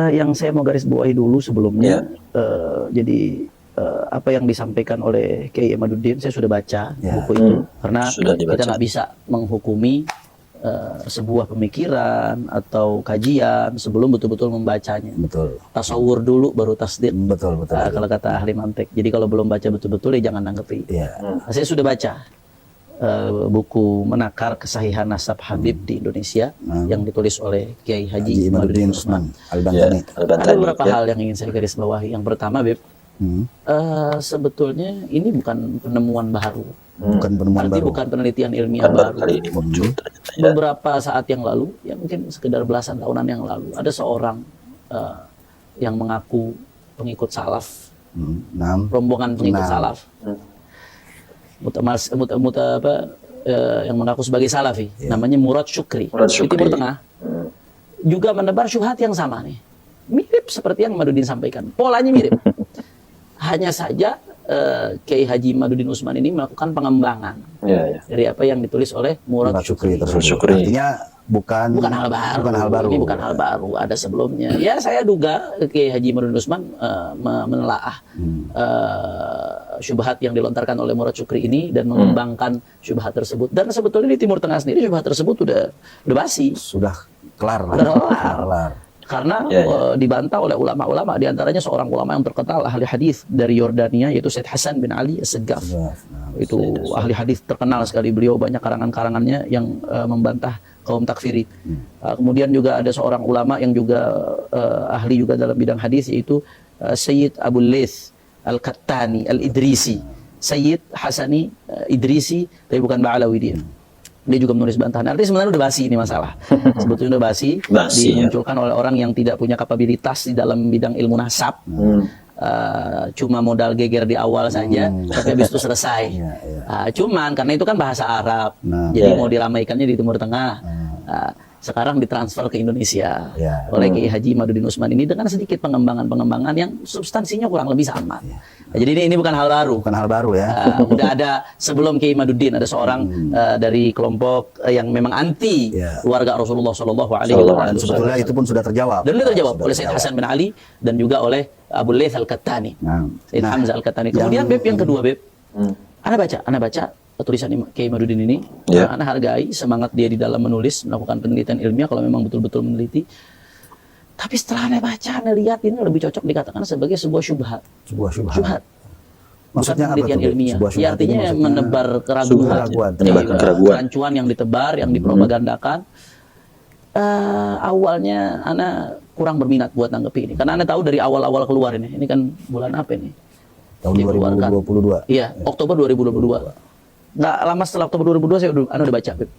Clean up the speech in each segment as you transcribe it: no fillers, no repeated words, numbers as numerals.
Yang saya mau garis bawahi dulu sebelumnya, jadi apa yang disampaikan oleh Kiai Imaduddin, saya sudah baca buku itu, karena kita nggak bisa menghukumi sebuah pemikiran atau kajian sebelum betul-betul membacanya. Betul. Tasawur dulu baru tasdik. Betul. Kalau kata ahli mantik. Jadi kalau belum baca betul-betul ya jangan nanggepi. Saya sudah baca buku Menakar Kesahihan Nasab Habib di Indonesia yang ditulis oleh Kiai Haji Imaduddin Usman Al-Bantani. Ada beberapa hal yang ingin saya garis bawahi. Yang pertama, Beb, sebetulnya ini bukan penemuan baru. Bukan penelitian ilmiah baru. Kali ini muncul Beberapa saat yang lalu, ya mungkin sekedar belasan tahunan yang lalu, ada seorang yang mengaku pengikut salaf, rombongan pengikut salaf, yang mengaku sebagai salafi, namanya Murad Syukri, di Timur Tengah, juga menebar syubhat yang sama nih, mirip seperti yang Imaduddin sampaikan, polanya mirip. Hanya saja Kiai Haji Imaduddin Usman ini melakukan pengembangan dari apa yang ditulis oleh Murad Syukri. Artinya bukan hal baru. Ini bukan hal baru, ada sebelumnya. Ya, saya duga Kiai Haji Imaduddin Usman menelaah syubhat yang dilontarkan oleh Murad Syukri ini dan mengembangkan syubhat tersebut. Dan sebetulnya di Timur Tengah sendiri syubhat tersebut udah basi. Sudah kelar. Karena dibantah oleh ulama-ulama, diantaranya seorang ulama yang terkenal ahli hadis dari Yordania, yaitu Said Hasan bin Ali As-Saggaf. Itu ahli hadis terkenal sekali, beliau banyak karangan-karangannya yang membantah kaum takfiri. Kemudian juga ada seorang ulama yang juga ahli juga dalam bidang hadis, yaitu Sayyid Abul Laith Al-Kattani Al-Idrisi. Sayyid Hasani Idrisi, tapi bukan Ba'alawi dia. Dia juga menulis bantahan. Artinya sebenarnya udah basi ini masalah. Sebetulnya udah basi dimunculkan oleh orang yang tidak punya kapabilitas di dalam bidang ilmu nasab. Cuma modal geger di awal saja, tapi habis itu selesai. Cuman karena itu kan bahasa Arab, jadi mau diramaikannya di Timur Tengah. Sekarang ditransfer ke Indonesia oleh Kiai Haji Imaduddin Usman ini dengan sedikit pengembangan yang substansinya kurang lebih sama. Jadi ini bukan hal baru. Bukan hal baru ya. Udah ada sebelum Kiai Imaduddin, ada seorang dari kelompok yang memang anti keluarga Rasulullah Shallallahu Alaihi Wasallam. Sebetulnya itu pun sudah terjawab. Dan itu terjawab oleh Said Hasan bin Ali dan juga oleh Abu Laith Al-Kattani, Said Hamzah Al-Kattani. Kemudian Beb yang kedua, Beb, Anda baca tulisan Kiai Imaduddin ini, Anda hargai semangat dia di dalam menulis, melakukan penelitian ilmiah kalau memang betul-betul meneliti. Tapi setelah Anda baca, Anda lihat ini lebih cocok dikatakan sebagai sebuah syubhat. Syubhat. Maksudnya bukan penelitian ilmiah. Ya, artinya menebar keraguan, kerancuan yang ditebar, yang dipropagandakan. Awalnya Anda kurang berminat buat nanggepi ini, karena Anda tahu dari awal-awal keluar ini kan bulan apa ini? Tahun 2022. Iya, Oktober 2022. Nggak lama setelah Oktober 2022 Anda udah baca, Beb.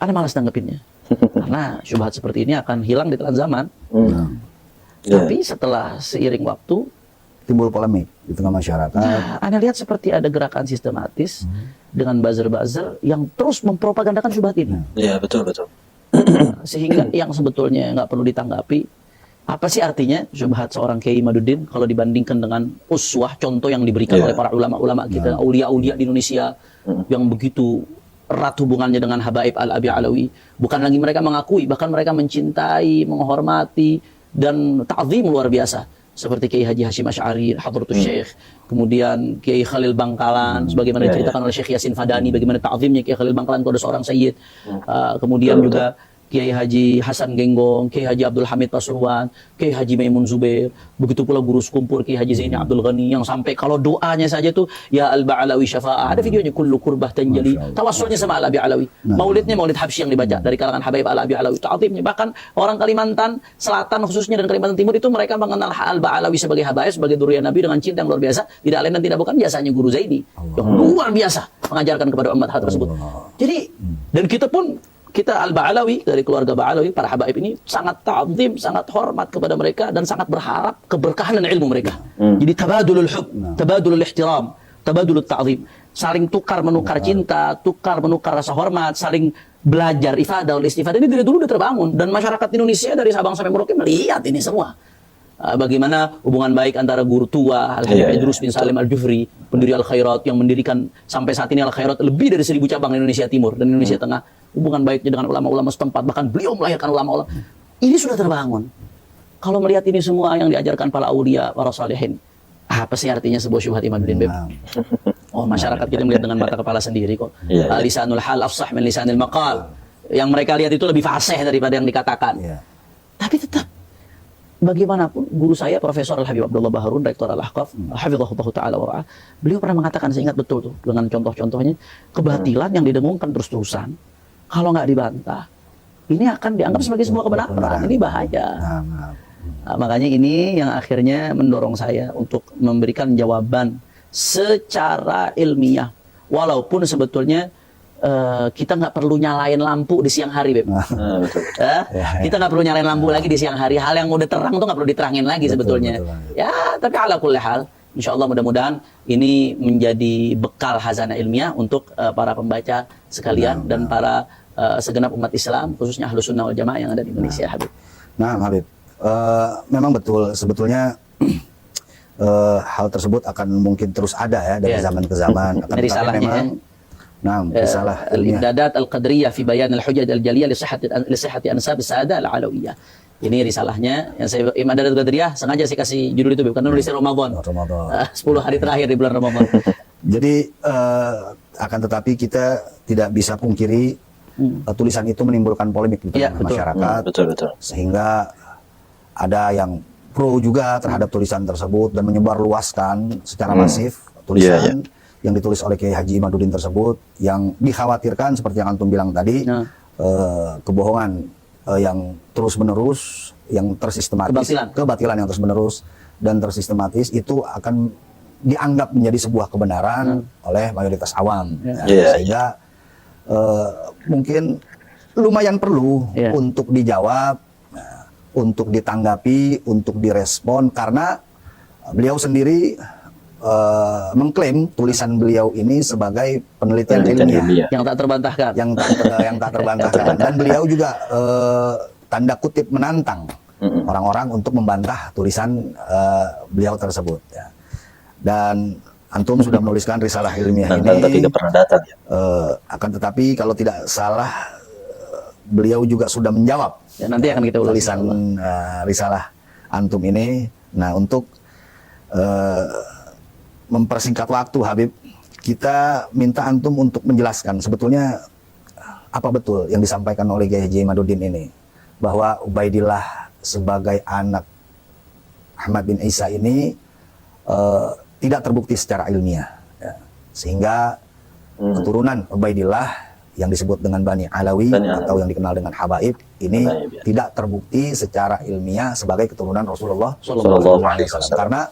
Anda malas nanggepinnya. Karena syubhat seperti ini akan hilang di telan zaman. Tapi setelah seiring waktu timbul polemik di tengah masyarakat. Anda lihat seperti ada gerakan sistematis dengan buzzer-buzzer yang terus mempropagandakan syubhat ini. Iya, betul. Sehingga yang sebetulnya nggak perlu ditanggapi. Apa sih artinya syubhat seorang Kiai Imaduddin kalau dibandingkan dengan uswah, contoh yang diberikan oleh para ulama-ulama kita, aulia-aulia di Indonesia yang begitu erat hubungannya dengan Habaib Al-Abi Alawi. Bukan lagi mereka mengakui, bahkan mereka mencintai, menghormati, dan ta'zim luar biasa. Seperti Kiai Haji Hashim Asy'ari, Hadratus Syekh, kemudian Kiai Khalil Bangkalan, sebagaimana diceritakan oleh Syekh Yasin Fadani, bagaimana ta'zimnya Kiai Khalil Bangkalan kepada seorang sayyid. Kemudian juga Kiai Haji Hasan Genggong, Kiai Haji Abdul Hamid Pasuruan, Kiai Haji Maimun Zubair, begitu pula guru sekumpur Kiai Haji Zaini Abdul Ghani, yang sampai kalau doanya saja tuh ya Al-Ba'alawi Syafa'ah, ada videonya, kullu kurbah tanjali, tawassulnya sama Al-Abi Alawi, maulidnya maulid Habsyi yang dibaca dari kalangan Habaib Al-Abi Alawi, ta'zimnya. Bahkan orang Kalimantan Selatan khususnya dan Kalimantan Timur itu mereka mengenal Al-Ba'alawi sebagai habaib, sebagai duriyah Nabi dengan cinta yang luar biasa, tidak lain dan tidak bukan jasanya guru Zaini yang luar biasa mengajarkan kepada umat hal tersebut. Jadi dan kita Al-Ba'alawi, dari keluarga Ba'alawi, para habaib ini sangat ta'zim, sangat hormat kepada mereka dan sangat berharap keberkahan dan ilmu mereka. Jadi tabadulul hub, tabadulul ihtiram, tabadulul ta'zim, saling tukar menukar cinta, tukar menukar rasa hormat, saling belajar ifadah oleh istifadah. Ini dari dulu sudah terbangun dan masyarakat Indonesia dari Sabang sampai Merauke melihat ini semua. Bagaimana hubungan baik antara guru tua Al-Habib Idrus bin Salim Al-Jufri, pendiri Al-Khairat yang mendirikan sampai saat ini Al-Khairat lebih dari 1000 cabang di Indonesia Timur dan Indonesia Tengah. Hubungan baiknya dengan ulama-ulama setempat, bahkan beliau melahirkan ulama-ulama. Ini sudah terbangun. Kalau melihat ini semua yang diajarkan para aulia, para salihin, apa sih artinya sebuah syubhat Imaduddin, Beb? Nah, Oh, masyarakat kita melihat dengan mata kepala sendiri kok. Iya, iya. Lisanul hal afsah min lisanil maqal. Yang mereka lihat itu lebih fasih daripada yang dikatakan. iya. Tapi tetap bagaimanapun guru saya Profesor Al Habib Abdullah Baharun, Rektor Al-Ahqaf, hafizahullah taala wa ra'ah, beliau pernah mengatakan, saya ingat betul tuh dengan contoh-contohnya, kebatilan yang didengungkan terus-terusan kalau nggak dibantah, ini akan dianggap sebagai sebuah kebenaran. Ini bahaya. Nah. Nah, makanya ini yang akhirnya mendorong saya untuk memberikan jawaban secara ilmiah, walaupun sebetulnya kita nggak perlu nyalain lampu di siang hari, Beb. Betul. Kita nggak perlu nyalain lampu lagi di siang hari. Hal yang udah terang tuh nggak perlu diterangin lagi sebetulnya. betul. Ya, tapi ala kulli hal, insya Allah mudah-mudahan ini menjadi bekal hazanah ilmiah untuk para pembaca sekalian dan para segenap umat Islam, khususnya Ahlus Sunnah wal Jamaah yang ada di Indonesia, Habib. Nah, Habib, memang betul sebetulnya hal tersebut akan mungkin terus ada ya dari Iya. zaman ke zaman. Akan Dari tetapi salahnya, memang, nah, risalah ilmiah. Al-Imdadat Al-Qadriyah fi Bayan Al-Hujaj Al-Jaliyah li sihhati ansab as-Saada Al-Alawiyah. Ini risalahnya yang saya Imdadat Al-Qadriyah sengaja saya kasih judul itu karena nulisnya Ramadan. Ramadan. 10 hari terakhir di bulan Ramadan. Jadi akan tetapi kita tidak bisa pungkiri tulisan itu menimbulkan polemik di Iya, tengah betul. masyarakat, Betul. sehingga ada yang pro juga terhadap tulisan tersebut dan menyebarluaskan secara masif tulisan yang ditulis oleh Kiai Haji Imaduddin tersebut, yang dikhawatirkan seperti yang antum bilang tadi, Nah. kebohongan yang terus menerus, yang tersistematis, kebatilan yang terus menerus dan tersistematis itu akan dianggap menjadi sebuah kebenaran oleh mayoritas awam. Sehingga mungkin lumayan perlu untuk dijawab, untuk ditanggapi, untuk direspon, karena beliau sendiri mengklaim tulisan beliau ini sebagai penelitian ilmiah yang tak terbantahkan, yang tak terbantahkan, dan beliau juga tanda kutip menantang orang-orang untuk membantah tulisan beliau tersebut. Ya. Dan antum sudah menuliskan risalah ilmiah ini, tapi tidak pernah datang. Ya? Akan tetapi kalau tidak salah beliau juga sudah menjawab. Ya, nanti akan kita ulas tulisan risalah antum ini. Nah, untuk mempersingkat waktu, Habib, kita minta antum untuk menjelaskan sebetulnya apa betul yang disampaikan oleh Kiai Haji Imaduddin ini, bahwa Ubaidillah sebagai anak Ahmad bin Isa ini tidak terbukti secara ilmiah, ya. Sehingga keturunan Ubaidillah yang disebut dengan Bani Alawi atau yang dikenal dengan Habaib ini tidak terbukti secara ilmiah sebagai keturunan Rasulullah SAW. Karena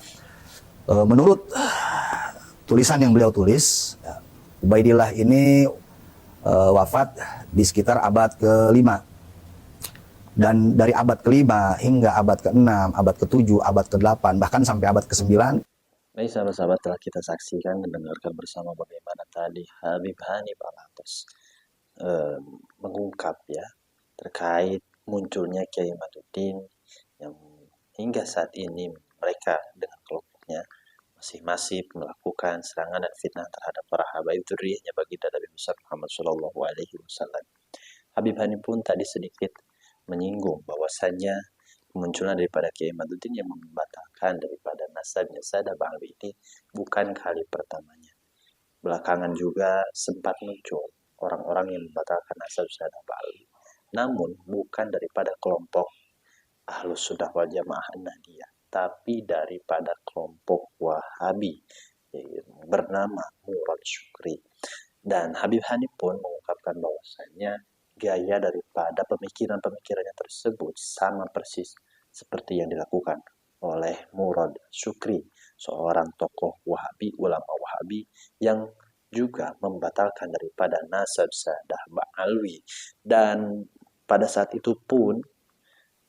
menurut tulisan yang beliau tulis, Ubaidillah ini wafat di sekitar abad ke-5. Dan dari abad ke-5 hingga abad ke-6, abad ke-7, abad ke-8, bahkan sampai abad ke-9. Baik, sahabat-sahabat, telah kita saksikan dan dengarkan bersama bagaimana tadi Habib Hanif Alatas mengungkap ya terkait munculnya Kiai Imaduddin yang hingga saat ini mereka dengan kelompoknya masih masif melakukan serangan dan fitnah terhadap para habaib dzurriyyahnya baginda Nabi besar Muhammad Shallallahu Alaihi Wasallam. Habib Hanif pun tadi sedikit menyinggung bahwasannya kemunculan daripada Kiai Imaduddin yang membatalkan daripada nasabnya Sadah Ba'alwi ini bukan kali pertamanya. Belakangan juga sempat muncul orang-orang yang membatalkan nasab Sadah Ba'alwi, namun bukan daripada kelompok Ahlus Sunnah wal Jamaah Nahdiyah, tapi daripada kelompok Wahabi bernama Murad Syukri. Dan Habib Hanif pun mengungkapkan bahwasannya gaya daripada pemikiran-pemikirannya tersebut sama persis seperti yang dilakukan oleh Murad Syukri, seorang tokoh Wahabi, ulama Wahabi yang juga membatalkan daripada nasab Sadah Ba'alwi. Dan pada saat itu pun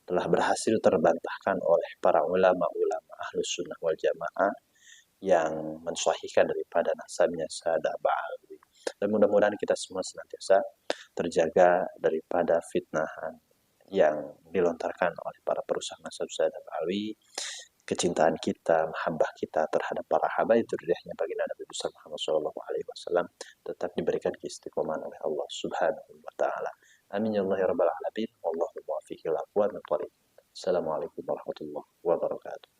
telah berhasil terbantahkan oleh para ulama-ulama Ahlus Sunnah wal Jamaah yang mensahihkan daripada nasabnya Sadah Ba'alwi. Dan mudah-mudahan kita semua senantiasa terjaga daripada fitnahan yang dilontarkan oleh para perusak nasab Sadah Ba'alwi. Kecintaan kita, mahabbah kita terhadap para habaib dzurriyyahnya baginda Nabi besar Muhammad Shallallahu Alaihi Wasallam tetap diberikan keistiqomahan oleh Allah Subhanahu Wa Taala. Amin ya Allah ya Rabbal Alamin. Wallahu muwaffiq ila aqwam. ikhwan wa thariq. Assalamualaikum warahmatullahi wabarakatuh.